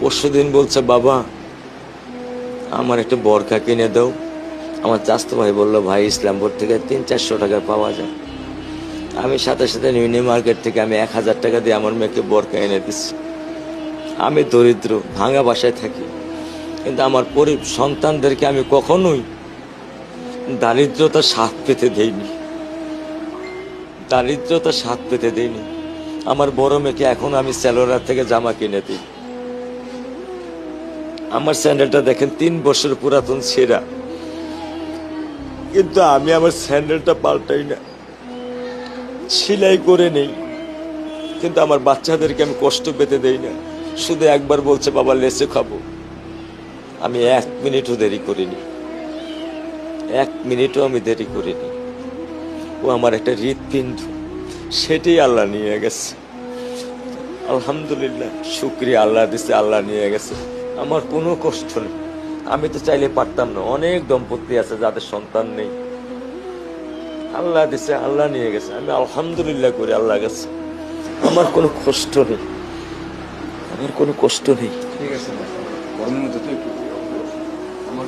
পরশুদিন বলছে, বাবা আমার একটা বোরকা কিনে দাও। আমার চাচতো ভাই বললো, ভাই ইসলামপুর থেকে 300-400 টাকা পাওয়া যায়। আমি সাথে সাথে মিনি মার্কেট থেকে আমি 1000 টাকা দিয়ে আমার মেয়েকে বোরকা এনে দিচ্ছি। আমি দরিদ্র, ভাঙা বাসায় থাকি, কিন্তু আমার সন্তানদেরকে আমি কখনোই দারিদ্রতার স্বাদ পেতে দেইনি। দারিদ্রতার স্বাদ পেতে দেইনি। আমার বড় মেয়েকে এখন আমি সেলোরার থেকে জামা কিনে দিই। আমার স্যান্ডেলটা দেখেন 3 বছর পুরাতন ছেঁড়া, কিন্তু আমি আমার স্যান্ডেলটা পাল্টাই না, সেলাই করে নেই। কিন্তু আমার বাচ্চাদেরকে আমি কষ্ট পেতে দেই না। শুধু একবার বলছে, বাবা লেচে খাবো। আমি 1 মিনিটও দেরি করিনি, 1 মিনিটও আমি দেরি করিনি। ও আমার একটা হৃৎপিণ্ড, সেটাই আল্লাহ নিয়ে গেছে। আলহামদুলিল্লাহ, শুকরিয়া, আল্লাহ দিছে, আল্লাহ নিয়ে গেছে। আমার কোনো কষ্ট নেই। আমি তো চাইলে পারতাম না। অনেক দম্পতি আছে যাদের সন্তান নেই, আল্লাহ দিছে, আল্লাহ নিয়ে গেছে। আমি আলহামদুলিল্লাহ করি আল্লাহ গেছে। আমার কোনো কষ্ট নেই, আমার কোনো কষ্ট নেই। ঠিক আছে, গরমের মধ্যে তো একটু আমার